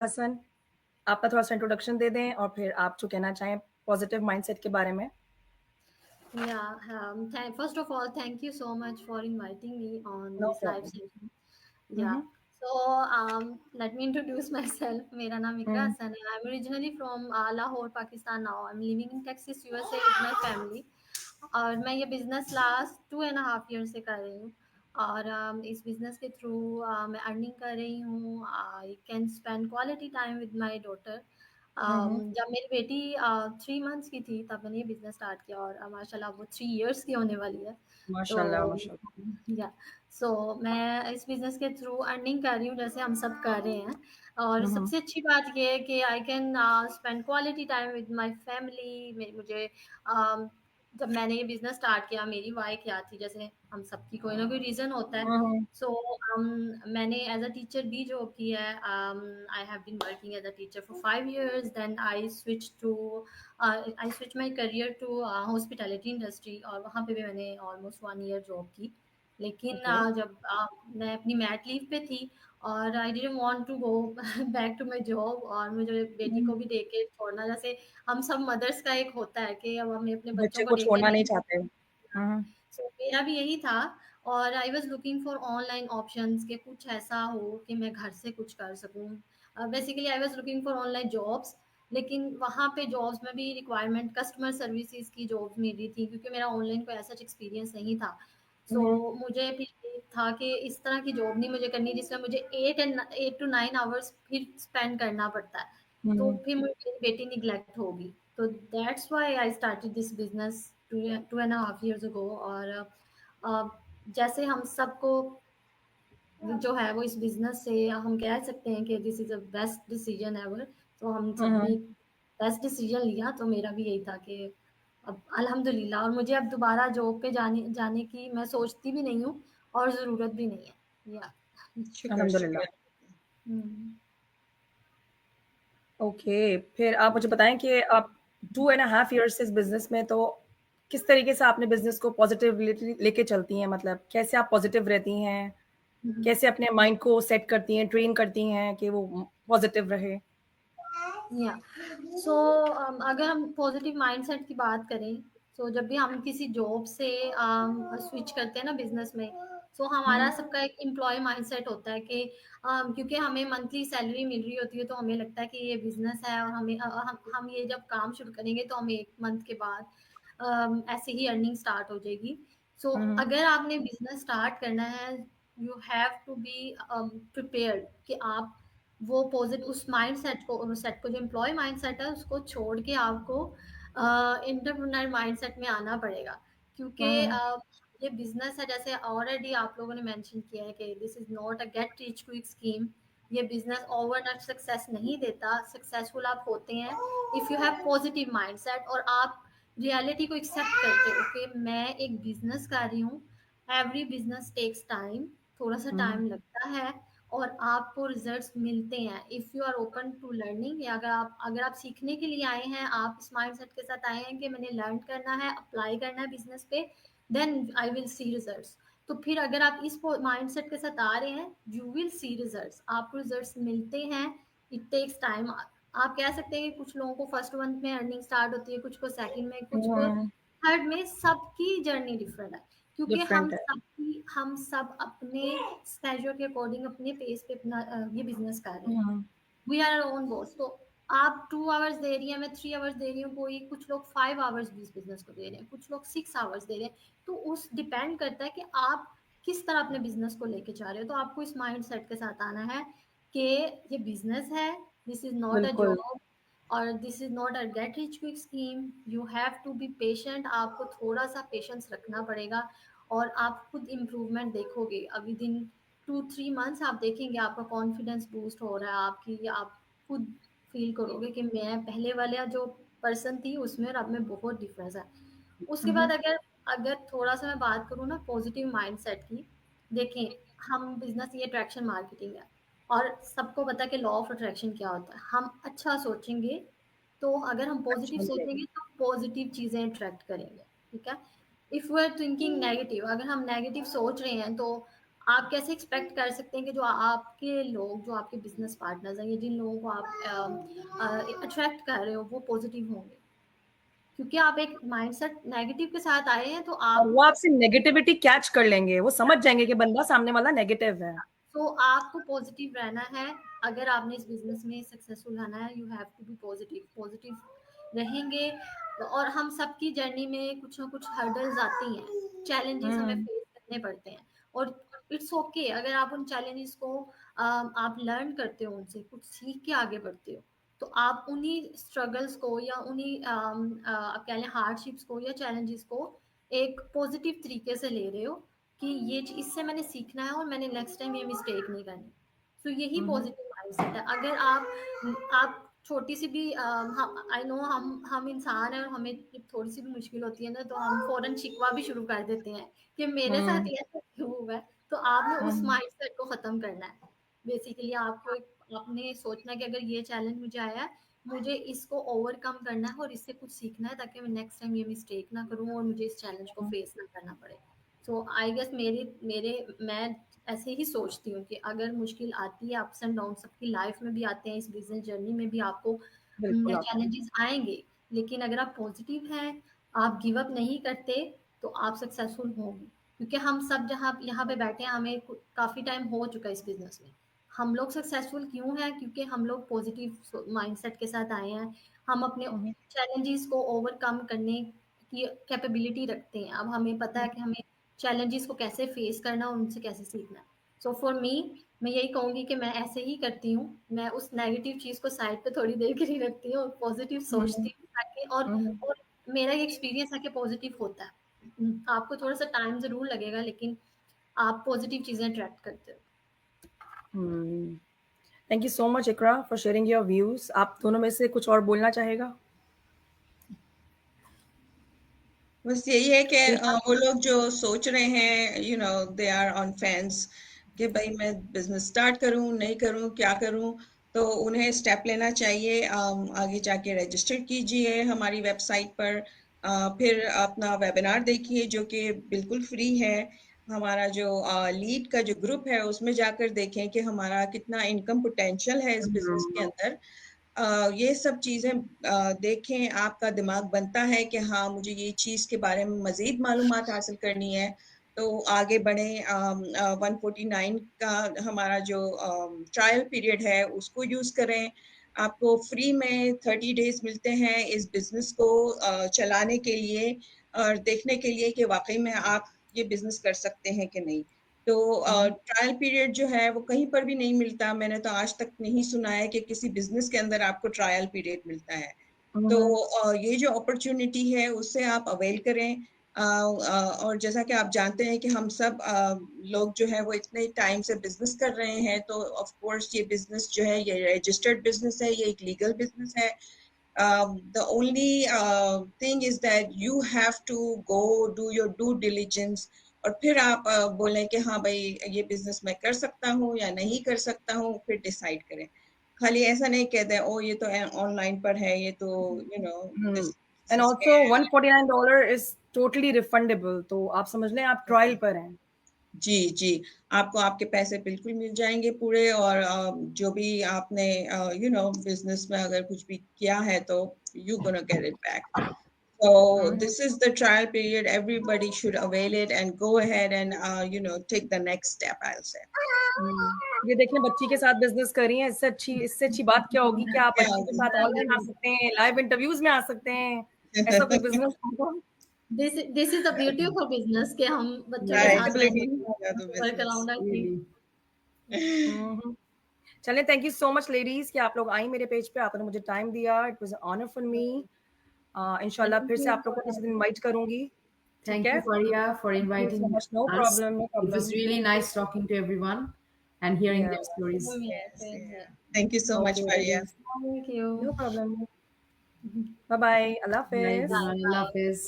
हसन, आप अपना थोड़ा-सा इंट्रोडक्शन दे दें और फिर आप जो कहना चाहें पॉज़िटिव माइंडसेट के बारे में? Yeah, first of all, thank you so much for inviting me on no this live problem. session. Hmm, Yeah, hmm. let me introduce myself. मेरा नाम इकरा हुँ, हसन है. I'm originally from Lahore, Pakistan. Now I'm living in Texas, USA with my family. और मैं ये business last 2.5 year से कर रही हूँ. और इस बिजनेस के थ्रू मैं अर्निंग कर रही हूँ. I can spend quality time with my daughter. हुँ, हुँ। जब मेरी बेटी 3 मंथ्स की थी तब मैंने ये बिज़नेस स्टार्ट किया और माशाल्लाह वो 3 इयर्स की होने वाली है. तो माशाल्लाह, माशाल्लाह। या सो मैं इस बिज़नेस के थ्रू अर्निंग कर रही हूँ जैसे हम सब कर रहे हैं. और हुँ, हुँ। सबसे अच्छी बात ये है कि आई can spend quality time with my family. मुझे जब मैंने ये बिज़नेस स्टार्ट किया मेरी वाई क्या थी, जैसे हम सबकी कोई ना कोई रीज़न होता है. हुँ, हुँ। सो मैंने एज अ टीचर भी जॉब की है. I have been working as a teacher for 5 years. Then I switch my career to hospitality industry और वहाँ पे भी मैंने ऑलमोस्ट 1 ईयर जॉब की. लेकिन ओके। जब मैं अपनी मैट लीव पे थी और I didn't want to go back to my job और मुझे बेटी को हुँ। भी देख के छोड़ना, जैसे हम सब मदर्स का एक होता है कि अब हमें अपने बच्चों बच्चे को को लेके छोड़ना नहीं नहीं. चाहते। हुँ, हुँ। सो मेरा भी यही था. और I was looking for online options कि कुछ ऐसा हो कि मैं घर से कुछ कर सकूँ. Basically I was looking for online jobs. लेकिन वहाँ पे जॉब्स में भी रिक्वायरमेंट कस्टमर सर्विसेज़ की जॉब्स मिल रही थी क्योंकि मेरा ऑनलाइन कोई ऐसा एक्सपीरियंस नहीं था. हुँ, सो हुँ। मुझे फिर ये था कि इस तरह की जॉब नहीं मुझे करनी जिसमें मुझे 8 टू 9 आवर्स फिर स्पेंड करना पड़ता है. हुँ, तो हुँ। फिर मेरी बेटी निग्लेक्ट होगी. तो that's why I started this business 2.5 years ago. और अ, जैसे हम सबको जो है वो इस बिज़नेस से हम कह सकते हैं कि this is a best decision ever. तो हम हुँ, सब ने हुँ। बेस्ट डिसीजन लिया. तो मेरा भी यही था कि अब अल्हम्दुलिल्लाह और मुझे अब दोबारा जॉब पे जाने जाने की मैं सोचती भी नहीं हूँ और ज़रूरत भी नहीं है. या शुक्र, अल्हम्दुलिल्लाह। शुक्र. हुँ. ओके, फिर आप मुझे बताएँ कि आप 2 एंड अ हाफ ईयर्स से इस बिज़नेस में तो किस तरीके से आपने बिज़नेस को पॉज़िटिवलिटी लेके चलती हैं? मतलब कैसे आप पॉज़िटिव रहती हैं? हुँ, हुँ. कैसे अपने माइंड को सेट करती हैं, ट्रेन करती हैं कि वो पॉज़िटिव रहे? या सो अगर हम पॉजिटिव माइंडसेट की बात करें, तो जब भी हम किसी जॉब से स्विच करते हैं ना बिजनेस में, तो हुँ, हमारा हुँ। सबका एक एम्प्लॉय माइंडसेट होता है कि क्योंकि हमें मंथली सैलरी मिल रही होती है तो हमें लगता है कि ये बिजनेस है और हम ये जब काम शुरू करेंगे तो हमें 1 मंथ के बाद ऐसे ही अर्निंग स्टार्ट हो जाएगी. सो हुँ, हुँ। अगर आपने बिजनेस स्टार्ट करना है, you have to be prepared कि आप वो पॉजिटिव उस माइंडसेट को जो एम्प्लॉय माइंडसेट है उसको छोड़ के आपको एंटरप्रेन्योर माइंडसेट में आना पड़ेगा. क्योंकि हुँ, हुँ। ये बिजनेस है, जैसे ऑलरेडी आप लोगों ने मेंशन किया है कि this is not a get rich quick scheme. ये बिजनेस ओवरनाइट सक्सेस नहीं देता. सक्सेसफुल आप होते हैं if you have positive mindset और आप रियलिटी को एक्सेप्ट करते हो कि मैं एक बिजनेस कर रही हूँ. Every business takes time. थोड़ा सा हुँ, हुँ। टाइम लगता है और आपको रिजल्ट्स मिलते हैं if you are open to learning. या अगर आप सीखने के लिए आए हैं, आप इस माइंडसेट के साथ आए हैं कि मैंने लर्न करना है, अप्लाई करना है बिजनेस पे, then I will see results. तो फिर अगर आप इस माइंडसेट के साथ आ रहे हैं, यू विल सी रिजल्ट्स. आपको रिजल्ट्स मिलते हैं. It takes time. आप कह सकते हैं कि कुछ लोगों को फर्स्ट मंथ में अर्निंग स्टार्ट होती है, कुछ को सेकंड में, कुछ को हुँ, थर्ड में. सबकी जर्नी डिफरेंट है क्योंकि डिफरेंट है। हम सब अपने स्केड्यूल के अकॉर्डिंग अपने पेस पे अपना ये बिजनेस कर रहे हैं. हुँ, we are our own boss. तो आप 2 आवर्स दे रही हैं, मैं 3 आवर्स दे रही हूँ, कोई कुछ लोग 5 आवर्स भी इस बिजनेस को दे रहे हैं, कुछ लोग 6 आवर्स दे रहे हैं. तो उस डिपेंड करता है कि आप किस तरह अपने बिजनेस को लेके जा रहे हो. तो आपको इस माइंड सेट के साथ आना है कि ये बिजनेस है, दिस इज नॉट अ बिल्कुल। जॉब और this is not a get rich quick scheme. You have to be patient. आपको थोड़ा सा पेशेंस रखना पड़ेगा और आप खुद इम्प्रूवमेंट देखोगे. अभी दिन 2-3 मंथ्स आप देखेंगे आपका कॉन्फिडेंस बूस्ट हो रहा है. आपकी आप खुद फील करोगे कि मैं पहले वाला जो पर्सन थी उसमें और अब में बहुत डिफरेंस है. उसके हुँ, बाद हुँ। अगर अगर थोड़ा सा मैं बात करूँ ना पॉजिटिव माइंडसेट की, देखें, हम बिजनेस ये अट्रैक्शन मार्केटिंग है और सबको पता है कि लॉ ऑफ अट्रैक्शन क्या होता है. हम अच्छा सोचेंगे तो अगर हम पॉजिटिव अच्छा जी। सोचेंगे तो पॉजिटिव चीजें अट्रैक्ट करेंगे. ठीक है. If we are thinking negative, अगर हम नेगेटिव सोच रहे हैं तो आप कैसे एक्सपेक्ट कर सकते हैं कि जो आपके लोग, जो आपके बिजनेस पार्टनर्स हैं, या जिन लोगों को आप अट्रैक्ट कर रहे हो, वो पॉजिटिव होंगे? क्योंकि आप एक माइंडसेट नेगेटिव के साथ आए हैं, तो और आप वो आपसे नेगेटिविटी कैच कर लेंगे, वो समझ जाएंगे कि बंदा सामने वाला नेगेटिव है। तो आपको पॉजिटिव रहना है। अगर आपने इस बिजनेस में सक्सेसफुल रहना है, you have to be positive. Positive रहेंगे। और हम सबकी जर्नी में कुछ ना कुछ हर्डल्स आती हैं, चैलेंजेस हमें हम्म। फेस करने पड़ते हैं। और इट्स ओके अगर आप उन चैलेंजेस को आप लर्न करते हो, उनसे कुछ सीख के आगे बढ़ते हो, तो आप उन्हीं स्ट्रगल्स को या उन्हीं आप कह लें हार्डशिप्स को या चैलेंजेस को एक पॉजिटिव तरीके से ले रहे हो कि ये इससे मैंने सीखना है और मैंने नेक्स्ट टाइम ये मिस्टेक नहीं करनी। तो यही हम्म। पॉजिटिव माइंडसेट है। अगर आप छोटी सी भी आई नो हम इंसान हैं, और हमें जब थोड़ी सी भी मुश्किल होती है ना, तो हम फौरन शिकवा भी शुरू कर देते हैं कि मेरे साथ हम्म। ये ऐसा क्यों हुआ है। तो आपने उस हम्म। माइंडसेट को खत्म करना है। बेसिकली आपने सोचना है कि अगर ये चैलेंज मुझे आया है, मुझे इसको ओवरकम करना है और इससे कुछ सीखना है, ताकि मैं नेक्स्ट टाइम ये मिस्टेक ना करूं और मुझे इस चैलेंज को फेस ना करना पड़े। सो आई गेस मेरे मेरे मैं ऐसे ही सोचती हूँ कि अगर मुश्किल आती है, अप्स एंड डाउन सबकी लाइफ में भी आते हैं, इस बिजनेस जर्नी में भी आपको बिल्कुल आता है। चैलेंजेस आएंगे। लेकिन अगर आप पॉजिटिव हैं, आप गिव अप नहीं करते, तो आप सक्सेसफुल होंगे। क्योंकि हम सब जहाँ यहाँ पे बैठे हैं, हमें काफी टाइम हो चुका है इस बिजनेस में। हम लोग सक्सेसफुल क्यों हैं? क्योंकि हम लोग पॉजिटिव माइंडसेट के साथ आए हैं। हम अपने हम्म। चैलेंजेस को ओवरकम करने की कैपेबिलिटी रखते हैं। अब हमें पता है कि हमें चैलेंजेस को कैसे फेस करना और उनसे कैसे सीखना है। सो फॉर मी, मैं यही कहूंगी कि मैं ऐसे ही करती हूँ। मैं उस नेगेटिव चीज को साइड पे थोड़ी देर के लिए रखती हूँ और पॉजिटिव हम्म। सोचती हूँ, ताकि हम्म। और मेरा ये एक्सपीरियंस है कि पॉजिटिव होता है। आपको थोड़ा सा टाइम जरूर लगेगा, लेकिन आप पॉजिटिव चीजें अट्रैक्ट करते हो। हम्म। Thank you so much Iqra for sharing your views. आप दोनों में से कुछ और बोलना चाहेगा? बस यही है कि रिता? वो लोग जो सोच रहे हैं, दे आर ऑन फेंस कि भाई मैं बिजनेस स्टार्ट करूं नहीं करूं क्या करूं, तो उन्हें स्टेप लेना चाहिए। आगे जाके रजिस्टर कीजिए हमारी वेबसाइट पर। फिर अपना वेबिनार देखिए जो कि बिल्कुल फ्री है। हमारा जो लीड का जो ग्रुप है उसमें जाकर देखें कि हमारा कितना इनकम पोटेंशियल है इस बिजनेस के अंदर। ये सब चीज़ें देखें, आपका दिमाग बनता है कि हाँ मुझे ये चीज़ के बारे में मज़ीद मालूमात हासिल करनी है, तो आगे बढ़ें। 149 का हमारा जो ट्रायल पीरियड है उसको यूज़ करें। आपको फ्री में 30 डेज मिलते हैं इस बिज़नेस को चलाने के लिए और देखने के लिए कि वाकई में आप ये बिज़नेस कर सकते हैं कि नहीं। तो ट्रायल पीरियड जो है वो कहीं पर भी नहीं मिलता। मैंने तो आज तक नहीं सुना है कि किसी बिजनेस के अंदर आपको ट्रायल पीरियड मिलता है। तो हम्म। ये जो अपॉर्चुनिटी है उससे आप अवेल करें। और जैसा कि आप जानते हैं कि हम सब लोग जो है वो इतने टाइम से बिजनेस कर रहे हैं, तो ऑफ कोर्स ये बिजनेस जो है ये रजिस्टर्ड बिजनेस है, ये एक लीगल बिजनेस है। The only thing is that you have to go do your due diligence और फिर आप बोलें कि हाँ भाई ये बिजनेस मैं कर सकता हूँ या नहीं कर सकता हूँ, फिर डिसाइड करें। खाली ऐसा नहीं कहते ओ ये तो ऑनलाइन पर है, ये तो hmm. This and is also $149 is totally refundable, तो आप समझ लें आप ट्रायल पर हैं। जी जी, आपको आपके पैसे बिल्कुल मिल जाएंगे पूरे। और जो भी आपने बिजनेस में अगर कुछ भी किया है तो you gonna get it back. So hmm. this is the trial period. Everybody should avail it and go ahead and take the next step, I'll say. ये देखिए बच्ची के साथ बिजनेस कर रही हैं, इससे अच्छी बात क्या होगी कि आप Yeah. बच्ची के साथ ऑनलाइन आ सकते हैं, लाइव इंटरव्यूज में आ सकते हैं। ऐसा कोई बिजनेस होगा? This is the beauty of a business, कि हम बच्चों के Right. साथ रह फ्लेक्सिबिलिटी। Yeah, the सकते हैं, work business. Around our Really. Hmm. चलें, thank you so much ladies कि आप लोग आई मेरे पेज पे, आपने मुझे टाइम दिया। It was honour for me. इंशाल्लाह Thank फिर से you. आप लोग को किसी दिन इनवाइट करूंगी। ठीक Thank है? you, Faria, for thank you so inviting much. No us. Problem, no It was problem. really nice talking to everyone and hearing या their stories. Yes, yeah. Thank you so much, okay Maria. Ladies, thank you. No problem. Bye bye, अल्लाह Bye, हाफिज। everyone. Allah Hafiz.